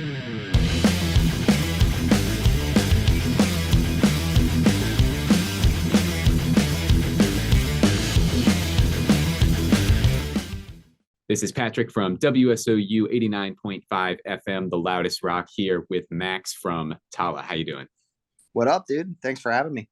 This is Patrick from WSOU 89.5 FM, the loudest rock, here with Max from Tallah. How you doing? What up, dude? Thanks for having me.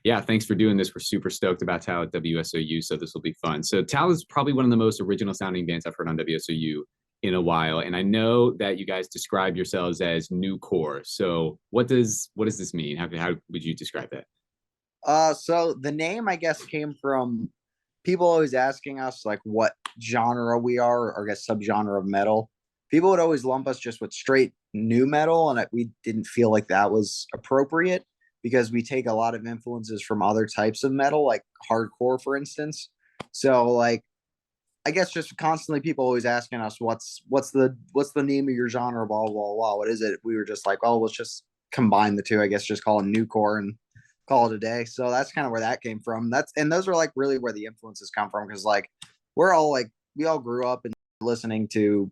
Yeah, thanks for doing this. We're super stoked about Tallah at WSOU, so this will be fun. So Tallah is probably one of the most original sounding bands I've heard on WSOU in a while, and I know that you guys describe yourselves as new core. So what does this mean? How would you describe that? So the name, I guess, came from people always asking us like what genre we are, or I guess subgenre of metal. People would always lump us just with straight new metal, and we didn't feel like that was appropriate because we take a lot of influences from other types of metal, like hardcore, for instance. So like, I guess just constantly people always asking us what's the name of your genre, blah blah blah. What is it? We were just like, oh, let's just combine the two. I guess just call it new core and call it a day. So that's kind of where that came from. And those are like really where the influences come from, because like we all grew up and listening to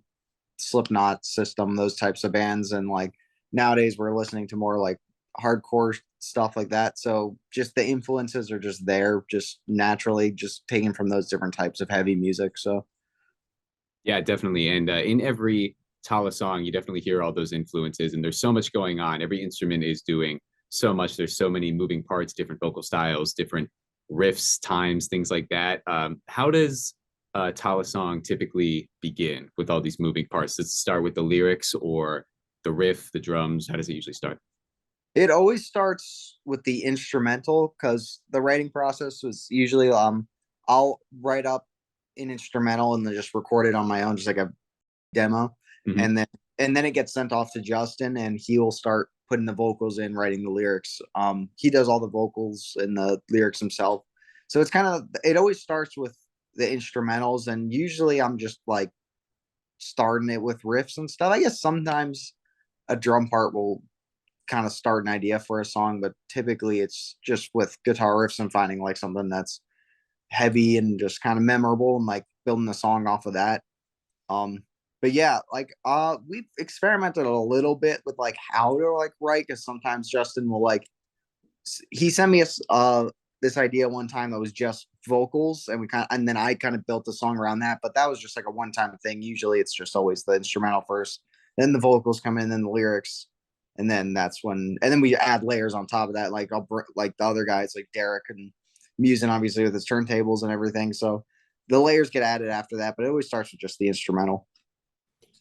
Slipknot, System, those types of bands, and like nowadays we're listening to more like hardcore stuff like that. So just the influences are just there, just naturally, just taken from those different types of heavy music. So Yeah, definitely. And in every Tallah song, you definitely hear all those influences, and there's so much going on. Every instrument is doing so much. There's so many moving parts, different vocal styles, different riffs, times, things like that. How does a Tallah song typically begin with all these moving parts? Does it start with the lyrics or the riff, the drums? How does it usually start? it always starts with the instrumental, because the writing process was usually I'll write up an instrumental and then just record it on my own, just like a demo, Mhm. and then it gets sent off to Justin, and he will start putting the vocals in, writing the lyrics. He does all the vocals and the lyrics himself. So it always starts with the instrumentals, and usually I'm just like starting it with riffs and stuff. I guess sometimes a drum part will kind of start an idea for a song, but typically it's just with guitar riffs and finding like something that's heavy and just kind of memorable, and like building the song off of that. Um, but yeah, like we've experimented a little bit with like how to like write, because sometimes Justin will like he sent me this idea one time that was just vocals, and and then I kind of built the song around that, but that was just like a one time thing. Usually it's just always the instrumental first, then the vocals come in, then the lyrics, and then and then we add layers on top of that. Like like the other guys like Derek and Musin, obviously with his turntables and everything. So the layers get added after that, but it always starts with just the instrumental.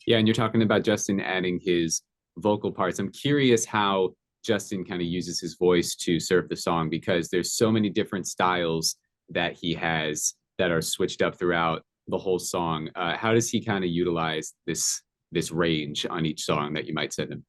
Yeah, and you're talking about Justin adding his vocal parts. I'm curious how Justin kind of uses his voice to serve the song, because there's so many different styles that he has that are switched up throughout the whole song. How does he kind of utilize this range on each song that you might send him?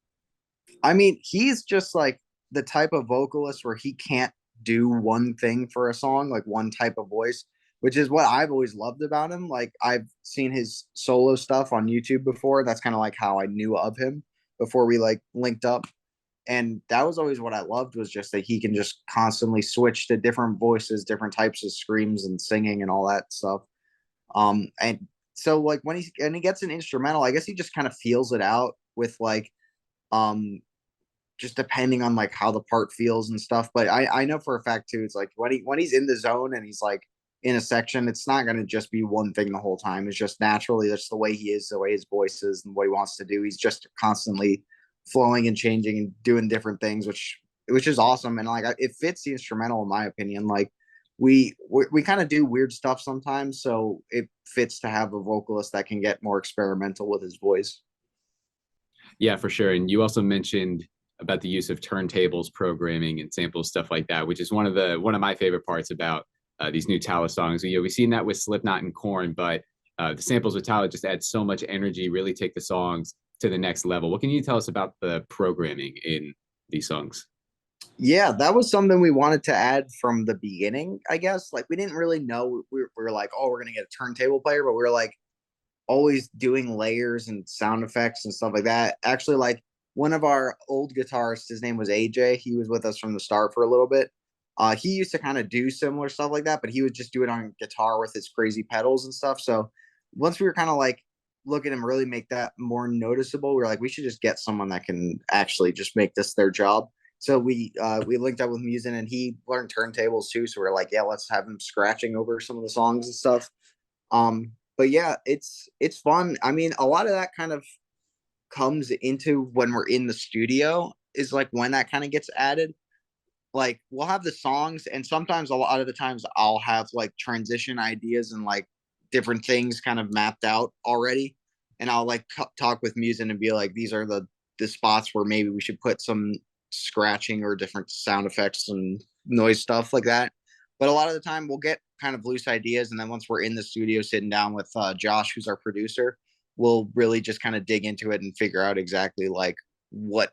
I mean, he's just like the type of vocalist where he can't do one thing for a song, like one type of voice, which is what I've always loved about him. Like I've seen his solo stuff on YouTube before. That's kind of like how I knew of him before we like linked up. And that was always what I loved, was just that he can just constantly switch to different voices, different types of screams and singing and all that stuff. And so like when he gets an instrumental, I guess he just kind of feels it out with like um just depending on like how the part feels and stuff. But I know for a fact too, it's like when he's in the zone and he's like in a section, it's not gonna just be one thing the whole time. It's just naturally that's the way he is, the way his voice is, and what he wants to do. He's just constantly flowing and changing and doing different things, which is awesome. And like it fits the instrumental in my opinion. Like we kind of do weird stuff sometimes, so it fits to have a vocalist that can get more experimental with his voice. Yeah, for sure. And you also mentioned about the use of turntables, programming, and samples, stuff like that, which is one of my favorite parts about these new Tallah songs. You know, we've seen that with Slipknot and Korn, but the samples with Tallah just add so much energy, really take the songs to the next level. What can you tell us about the programming in these songs? Yeah, that was something we wanted to add from the beginning, I guess. Like we didn't really know, we were like, oh, we're gonna get a turntable player, but we were like always doing layers and sound effects and stuff like that. Actually, like one of our old guitarists, his name was AJ. He was with us from the start for a little bit. He used to kind of do similar stuff like that, but he would just do it on guitar with his crazy pedals and stuff. So once we were kind of like look at him really make that more noticeable. We are like, we should just get someone that can actually just make this their job. So we linked up with Musin, and he learned turntables too. So we're like, yeah, let's have him scratching over some of the songs and stuff. But yeah, it's fun. I mean, a lot of that kind of comes into when we're in the studio, is like when that kind of gets added. Like we'll have the songs, and sometimes a lot of the times I'll have like transition ideas and like different things kind of mapped out already, and I'll like talk with Musin and be like, these are the spots where maybe we should put some scratching or different sound effects and noise stuff like that. But a lot of the time we'll get kind of loose ideas, and then once we're in the studio sitting down with Josh, who's our producer, we'll really just kind of dig into it and figure out exactly like what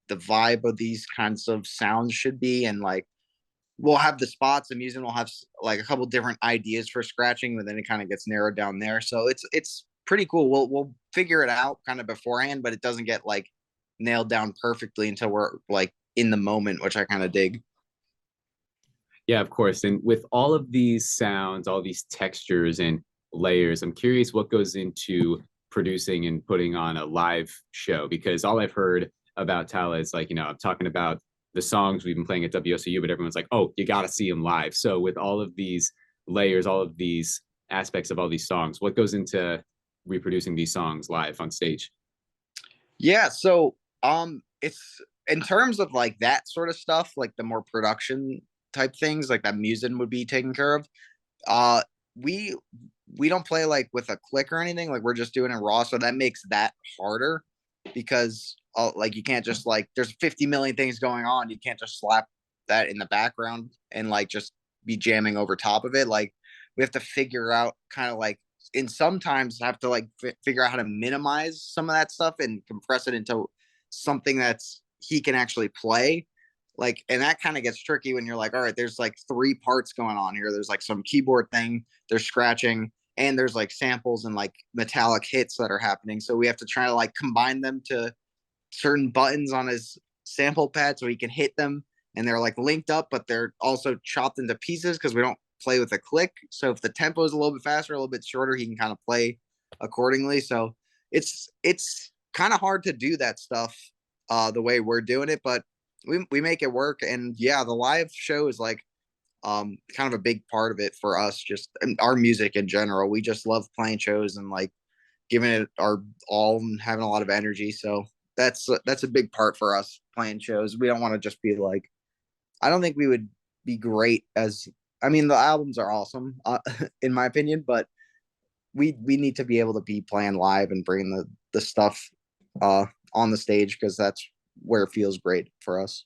the vibe of these kinds of sounds should be. And like we'll have the spots, and Musin will have like a couple different ideas for scratching, but then it kind of gets narrowed down there. So it's pretty cool. We'll figure it out kind of beforehand, but it doesn't get like nailed down perfectly until we're like in the moment, which I kind of dig. Yeah, of course. And with all of these sounds, all these textures and layers, I'm curious what goes into producing and putting on a live show, because all I've heard about Tallah is like, I'm talking about the songs we've been playing at WSOU, but everyone's like, oh, you got to see them live. So with all of these layers, all of these aspects of all these songs, what goes into reproducing these songs live on stage? Yeah, so it's in terms of like that sort of stuff, like the more production type things, like that Musin would be taken care of. Uh, we we don't play like with a click or anything. Like we're just doing it raw, so that makes that harder because like you can't just like there's 50 million things going on. You can't just slap that in the background and like just be jamming over top of it. Like we have to figure out kind of like and sometimes have to like figure out how to minimize some of that stuff and compress it into something that's he can actually play. Like, and that kind of gets tricky when you're like, all right, there's like three parts going on here. There's like some keyboard thing, there's scratching, and there's like samples and like metallic hits that are happening. So we have to try to like combine them to certain buttons on his sample pad so he can hit them, and they're like linked up, but they're also chopped into pieces because we don't play with a click. So if the tempo is a little bit faster, a little bit shorter, he can kind of play accordingly. So it's kind of hard to do that stuff the way we're doing it, but we make it work. And yeah, the live show is like kind of a big part of it for us, just and our music in general. We just love playing shows and like giving it our all and having a lot of energy. So that's a big part for us playing shows. We don't want to just be like, I don't think we would be great as, I mean, the albums are awesome, in my opinion, but we need to be able to be playing live and bringing the stuff uh, on the stage because that's where it feels great for us.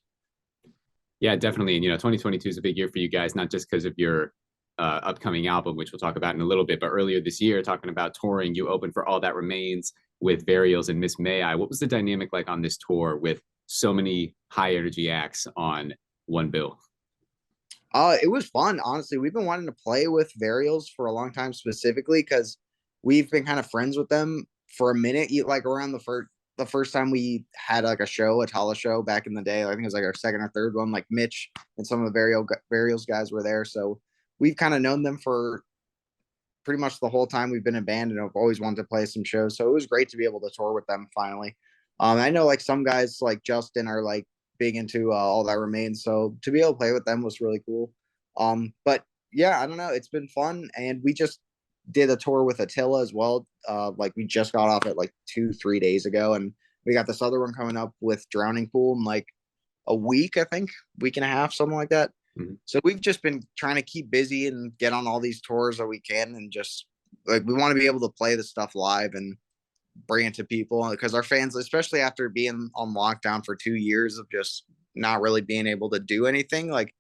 Yeah, definitely. And 2022 is a big year for you guys, not just because of your upcoming album, which we'll talk about in a little bit, but earlier this year, talking about touring, you opened for All That Remains with Varials and Miss May I. What was the dynamic like on this tour with so many high energy acts on one bill? It was fun, honestly. We've been wanting to play with Varials for a long time, specifically because we've been kind of friends with them for a minute. Like around the first time we had like a show, a Tallah show back in the day. I think it was like our second or third one. Like Mitch and some of the Varials guys were there, so we've kind of known them for pretty much the whole time we've been in band, and I've always wanted to play some shows. So it was great to be able to tour with them finally. I know like some guys like Justin are like big into All That Remains, so to be able to play with them was really cool. But yeah, I don't know, it's been fun, and we just did a tour with Attila as well. Like we just got off it like 2-3 days ago, and we got this other one coming up with Drowning Pool in like a week, I think, week and a half, something like that. Mm-hmm. So we've just been trying to keep busy and get on all these tours that we can, and just like we want to be able to play the stuff live and bring it to people because our fans, especially after being on lockdown for 2 years of just not really being able to do anything, like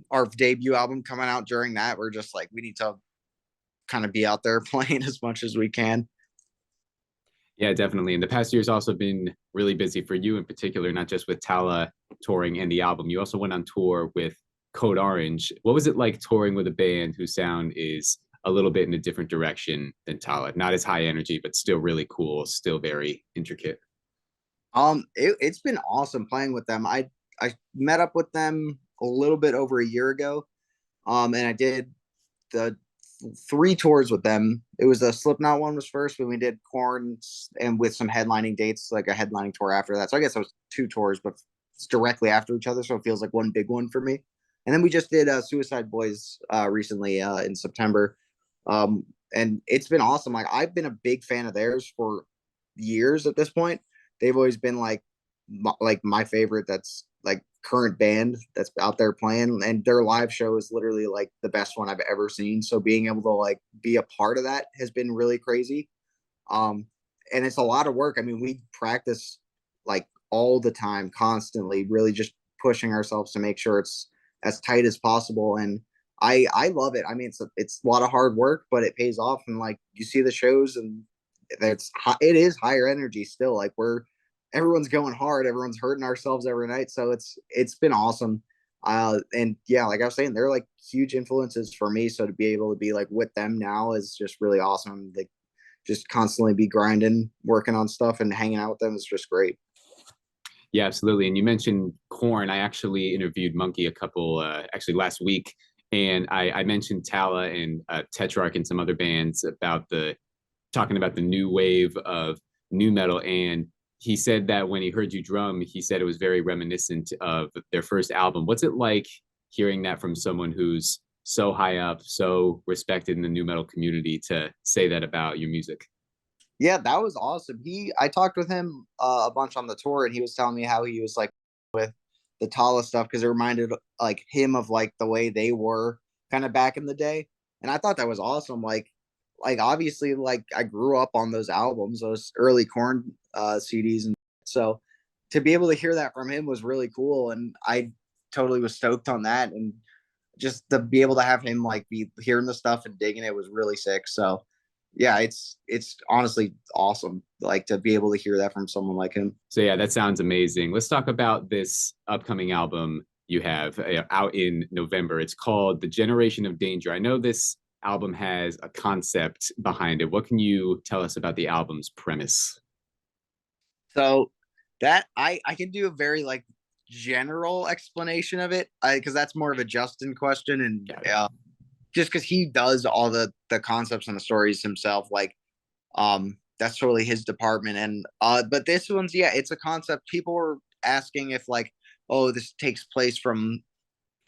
our debut album coming out during that, we're just like we need to kind of be out there playing as much as we can. Yeah, definitely. And the past year's also been really busy for you in particular, not just with Tallah touring and the album. You also went on tour with Code Orange. What was it like touring with a band whose sound is a little bit in a different direction than Tallah? Not as high energy, but still really cool, still very intricate. It's been awesome playing with them. I met up with them a little bit over a year ago, and I did the three tours with them. It was the Slipknot one was first, but we did Korn and with some headlining dates, like a headlining tour after that. So I guess it was two tours, but it's directly after each other, so it feels like one big one for me. And then we just did Suicide Boys recently in September, um, and it's been awesome. Like I've been a big fan of theirs for years at this point. They've always been like my favorite. That's like current band that's out there playing, and their live show is literally like the best one I've ever seen. So being able to like be a part of that has been really crazy. Um, and it's a lot of work. I mean, we practice like all the time, constantly, really just pushing ourselves to make sure it's as tight as possible. And I love it. I mean, it's a lot of hard work, but it pays off. And like you see the shows, and it is higher energy still. Like everyone's going hard, everyone's hurting ourselves every night. So it's been awesome. And yeah, like I was saying, they're like huge influences for me. So to be able to be like with them now is just really awesome. Like just constantly be grinding, working on stuff and hanging out with them is just great. Yeah, absolutely. And you mentioned Corn. I actually interviewed Monkey a couple, actually last week, and I mentioned Tallah and Tetrarch and some other bands about the talking about the new wave of new metal. And he said that when he heard you drum, he said it was very reminiscent of their first album. What's it like hearing that from someone who's so high up, so respected in the new metal community to say that about your music? Yeah, that was awesome. I talked with him a bunch on the tour, and he was telling me how he was like with the Tallah stuff because it reminded like him of like the way they were kind of back in the day, and I thought that was awesome. Like obviously, like I grew up on those albums, those early Corn CDs, and so to be able to hear that from him was really cool, and I totally was stoked on that, and just to be able to have him like be hearing the stuff and digging it was really sick. So yeah, it's honestly awesome, like to be able to hear that from someone like him. So yeah, that sounds amazing. Let's talk about this upcoming album you have out in November. It's called The Generation of Danger. I know this album has a concept behind it. What can you tell us about the album's premise? So that I can do a very like general explanation of it because that's more of a Justin question, and Got it. just because he does all the concepts and the stories himself, like that's totally his department. And but this one's, yeah, it's a concept. People were asking if like, oh, this takes place from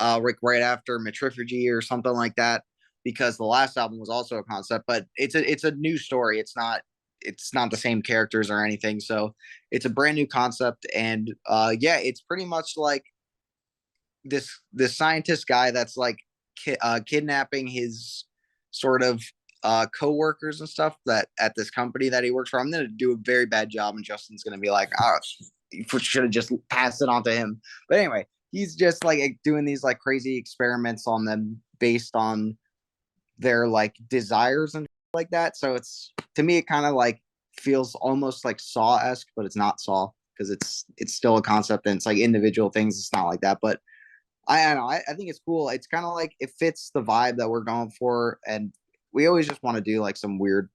like right after Metriphagy or something like that, because the last album was also a concept, but it's a new story. It's not the same characters or anything. So it's a brand new concept. And yeah, it's pretty much like this scientist guy that's like kidnapping his sort of co-workers and stuff that at this company that he works for. I'm gonna do a very bad job, and Justin's gonna be like, oh, you should have just passed it on to him. But anyway, he's just like doing these like crazy experiments on them based on their like desires and like that. So it's, to me, it kind of like feels almost like Saw-esque, but it's not Saw because it's still a concept and it's like individual things. It's not like that, but I don't know. I think it's cool. It's kind of like it fits the vibe that we're going for, and we always just want to do like some weird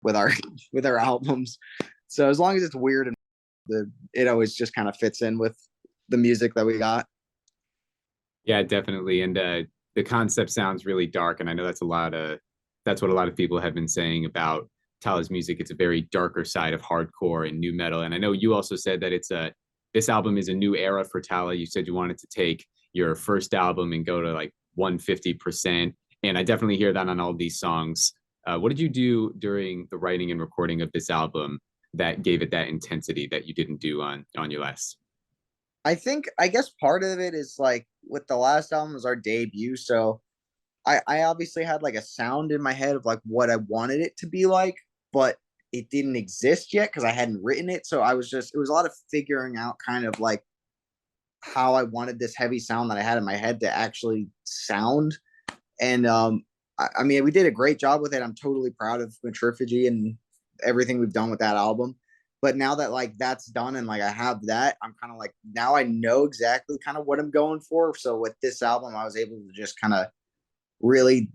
with our with our albums. So as long as it's weird and it always just kind of fits in with the music that we got. Yeah, definitely. And the concept sounds really dark, and I know that's what a lot of people have been saying about Talah's music. It's a very darker side of hardcore and new metal. And I know you also said that this album is a new era for Tallah. You said you wanted to take your first album and go to like 150%. And I definitely hear that on all these songs. What did you do during the writing and recording of this album that gave it that intensity that you didn't do on your last? I guess part of it is like with the last album was our debut, so I obviously had like a sound in my head of like what I wanted it to be like, but it didn't exist yet because I hadn't written it. So it was a lot of figuring out kind of like how I wanted this heavy sound that I had in my head to actually sound. And I mean, we did a great job with it. I'm totally proud of Metriphagy and everything we've done with that album. But now that like that's done and like I have that, I'm kind of like now I know exactly kind of what I'm going for. So with this album, I was able to just kind of really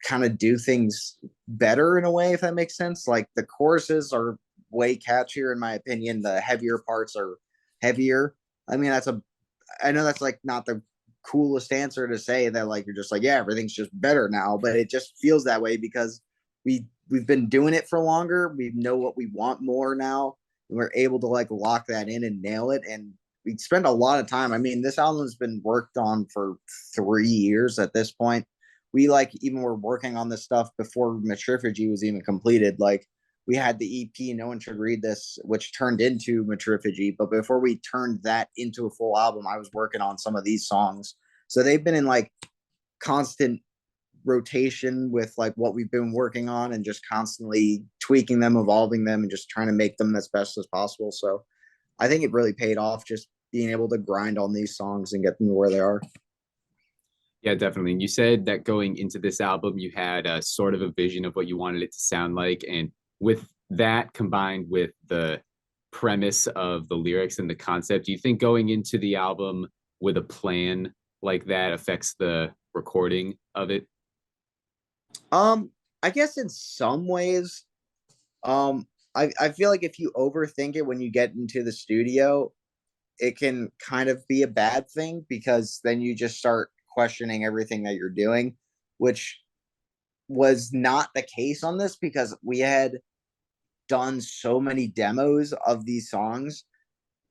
kind of do things better in a way, if that makes sense. Like the choruses are way catchier in my opinion. The heavier parts are heavier. I mean, I know that's like not the coolest answer to say that like you're just like, yeah, everything's just better now, but it just feels that way because we've been doing it for longer. We know what we want more now, and we're able to like lock that in and nail it. And we spend a lot of time. I mean, this album's been worked on for 3 years at this point. We like even were working on this stuff before Matrifugy was even completed. Like we had the EP, No One Should Read This, which turned into Matrifugy. But before we turned that into a full album, I was working on some of these songs. So they've been in like constant rotation with like what we've been working on and just constantly tweaking them, evolving them, and just trying to make them as best as possible. So I think it really paid off just being able to grind on these songs and get them to where they are. Yeah, definitely. And you said that going into this album, you had a sort of a vision of what you wanted it to sound like. And with that combined with the premise of the lyrics and the concept, do you think going into the album with a plan like that affects the recording of it? I guess in some ways, I feel like if you overthink it when you get into the studio, it can kind of be a bad thing because then you just start questioning everything that you're doing, which was not the case on this because we had done so many demos of these songs.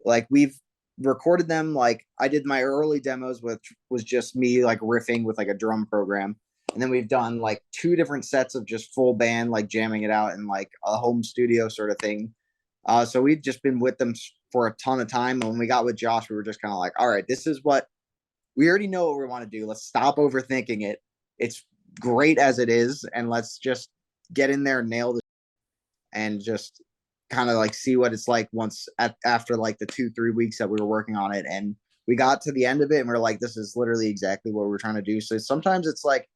Like we've recorded them, like I did my early demos, which was just me like riffing with like a drum program. And then we've done like 2 different sets of just full band, like jamming it out in like a home studio sort of thing. So we've just been with them for a ton of time. And when we got with Josh, we were just kind of like, all right, this is what we already know what we want to do. Let's stop overthinking it. It's great as it is. And let's just get in there and nail it and just kind of like see what it's like after like the 2-3 weeks that we were working on it. And we got to the end of it and we're like, this is literally exactly what we're trying to do. So sometimes it's like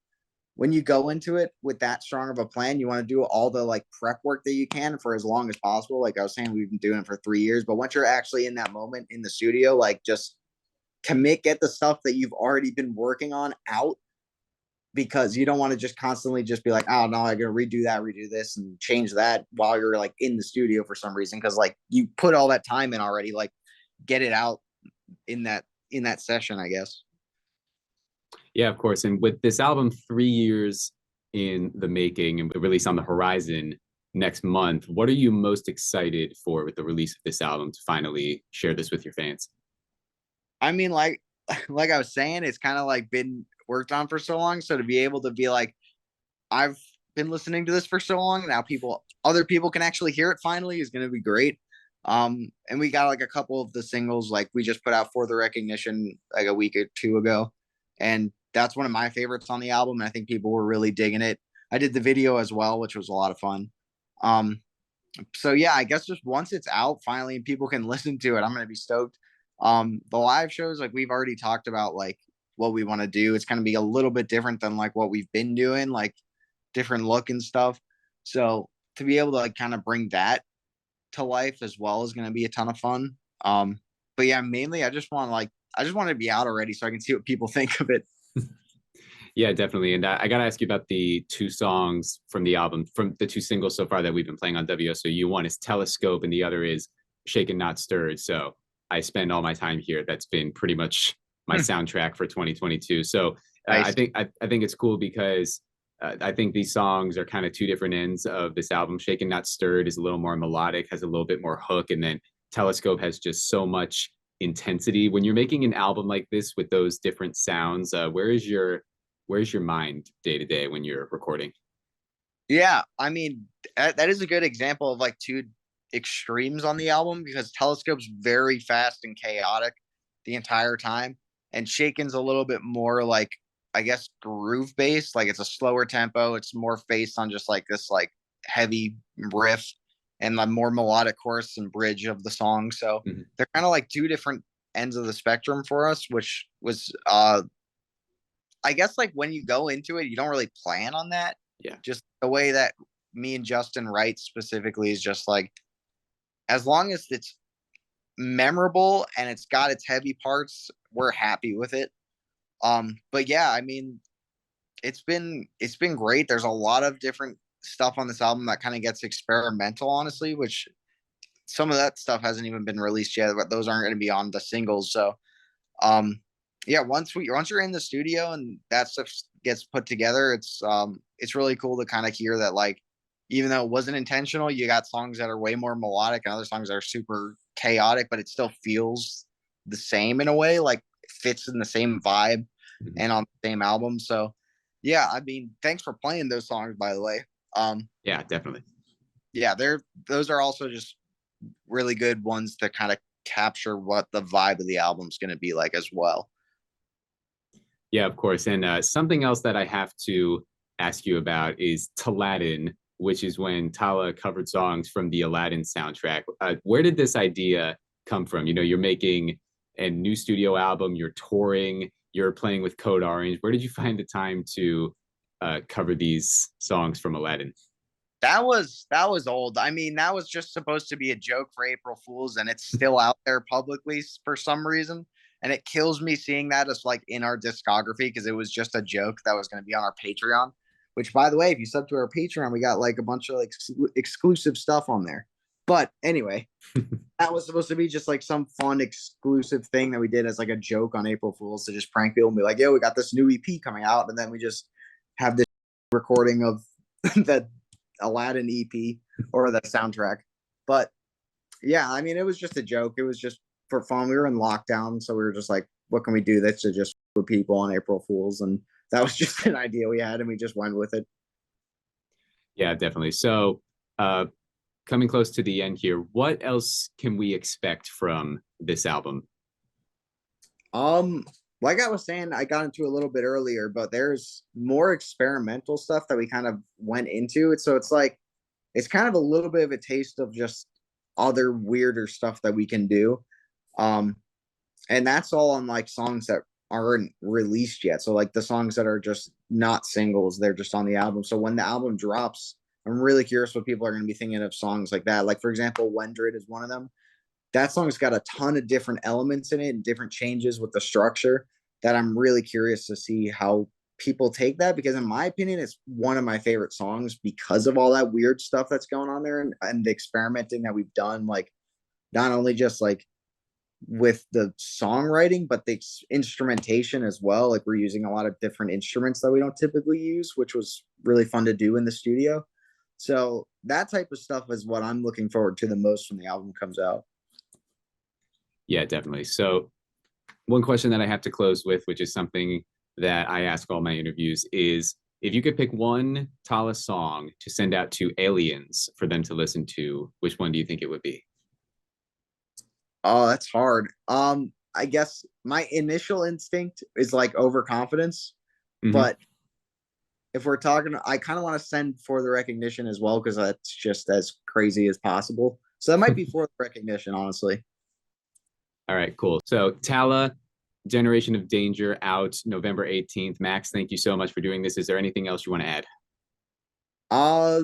when you go into it with that strong of a plan, you want to do all the like prep work that you can for as long as possible. Like I was saying, we've been doing it for 3 years, but once you're actually in that moment in the studio, like just get the stuff that you've already been working on out because you don't want to just constantly just be like, oh no, I gotta redo this and change that while you're like in the studio for some reason. Cause like you put all that time in already, like get it out in that session, I guess. Yeah, of course. And with this album 3 years in the making and the release on the horizon next month, what are you most excited for with the release of this album to finally share this with your fans? I mean, like I was saying, it's kind of like been worked on for so long. So to be able to be like, I've been listening to this for so long now, other people can actually hear it finally is going to be great. And we got like a couple of the singles, like we just put out For the Recognition like a week or two ago, and that's one of my favorites on the album. And I think people were really digging it. I did the video as well, which was a lot of fun. Um, so yeah, I guess just once it's out finally and people can listen to it, I'm gonna be stoked. The live shows, like we've already talked about like what we want to do. It's gonna be a little bit different than like what we've been doing, like different look and stuff. So to be able to like kind of bring that to life as well is gonna be a ton of fun. But yeah, mainly I just want to be out already so I can see what people think of it. Yeah, definitely. And I got to ask you about the 2 songs from the album, from the 2 singles so far that we've been playing on WSOU. One is Telescope and the other is Shaken Not Stirred. So I spend all my time here. That's been pretty much my soundtrack for 2022. So Nice. I think it's cool because I think these songs are kind of 2 different ends of this album. Shaken Not Stirred is a little more melodic, has a little bit more hook, and then Telescope has just so much intensity. When you're making an album like this with those different sounds, where's your mind day to day when you're recording? Yeah, I mean that is a good example of like 2 extremes on the album because Telescope's very fast and chaotic the entire time, and Shaken's a little bit more like I guess groove based. Like it's a slower tempo. It's more based on just like this like heavy riff and the more melodic chorus and bridge of the song. So Mm-hmm. they're kind of like 2 different ends of the spectrum for us, which was I guess like when you go into it, you don't really plan on that. Yeah. Just the way that me and Justin write specifically is just like as long as it's memorable and it's got its heavy parts, we're happy with it. But yeah, I mean, it's been great. There's a lot of different stuff on this album that kind of gets experimental, honestly, which some of that stuff hasn't even been released yet, but those aren't going to be on the singles. So um yeah, once you're in the studio and that stuff gets put together, it's really cool to kind of hear that, like, even though it wasn't intentional, you got songs that are way more melodic and other songs that are super chaotic, but it still feels the same in a way, like it fits in the same vibe Mhm. and on the same album. So yeah, I mean, thanks for playing those songs, by the way. Yeah, definitely. Yeah, those are also just really good ones to kind of capture what the vibe of the album's going to be like as well. Yeah, of course. And something else that I have to ask you about is Aladdin, which is when Tallah covered songs from the Aladdin soundtrack. Where did this idea come from? You know, you're making a new studio album, you're touring, you're playing with Code Orange. Where did you find the time to cover these songs from Aladdin? That was old. I mean, that was just supposed to be a joke for April Fools, and it's still out there publicly for some reason. And it kills me seeing that as like in our discography because it was just a joke that was going to be on our Patreon. Which, by the way, if you sub to our Patreon, we got like a bunch of like exclusive stuff on there. But anyway, that was supposed to be just like some fun exclusive thing that we did as like a joke on April Fools to just prank people and be like, "Yo, we got this new EP coming out," and then we just have this recording of that Aladdin EP or the soundtrack. But yeah, I mean, it was just a joke. It was just for fun. We were in lockdown, so we were just like, what can we do that's to just with people on April Fools? And that was just an idea we had, and we just went with it. Yeah, definitely. So, uh, coming close to the end here, what else can we expect from this album? Um, like I was saying, I got into a little bit earlier, but there's more experimental stuff that we kind of went into it. So it's like it's kind of a little bit of a taste of just other weirder stuff that we can do. Um, and that's all on like songs that aren't released yet. So like the songs that are just not singles, they're just on the album. So when the album drops, I'm really curious what people are going to be thinking of songs like that. Like for example, Wendred is one of them. That song's got a ton of different elements in it and different changes with the structure that I'm really curious to see how people take that because in my opinion it's one of my favorite songs because of all that weird stuff that's going on there and the experimenting that we've done like not only just like with the songwriting, but the instrumentation as well. Like we're using a lot of different instruments that we don't typically use, which was really fun to do in the studio. So that type of stuff is what I'm looking forward to the most when the album comes out. Yeah, definitely. So, one question that I have to close with, which is something that I ask all my interviews, is if you could pick one Tallah song to send out to aliens for them to listen to, which one do you think it would be? Oh, that's hard. I guess my initial instinct is like overconfidence, Mm-hmm. but if we're talking, I kind of want to send for the recognition as well because that's just as crazy as possible. So that might be for the recognition, honestly. All right, cool. So, Tallah, Generation of Danger out November 18th. Max, thank you so much for doing this. Is there anything else you want to add? Uh,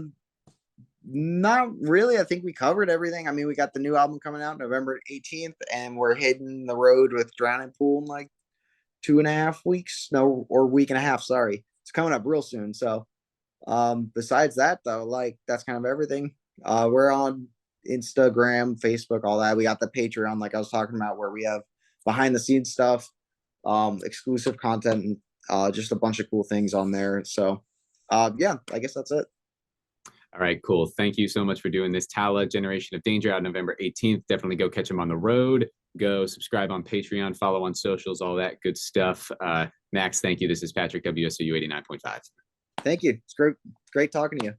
Not really. I think we covered everything. I mean, we got the new album coming out November 18th, and we're hitting the road with Drowning Pool in like 2.5 weeks. No, or week and a half. Sorry, it's coming up real soon. So, besides that, though, like that's kind of everything. We're on Instagram, Facebook, all that. We got the Patreon, like I was talking about, where we have behind the scenes stuff, exclusive content, and just a bunch of cool things on there. So, yeah, I guess that's it. All right, cool. Thank you so much for doing this. Tallah, Generation of Danger out November 18th. Definitely go catch him on the road. Go subscribe on Patreon, follow on socials, all that good stuff. Max, thank you. This is Patrick, WSOU 89.5. Thank you. It's great talking to you.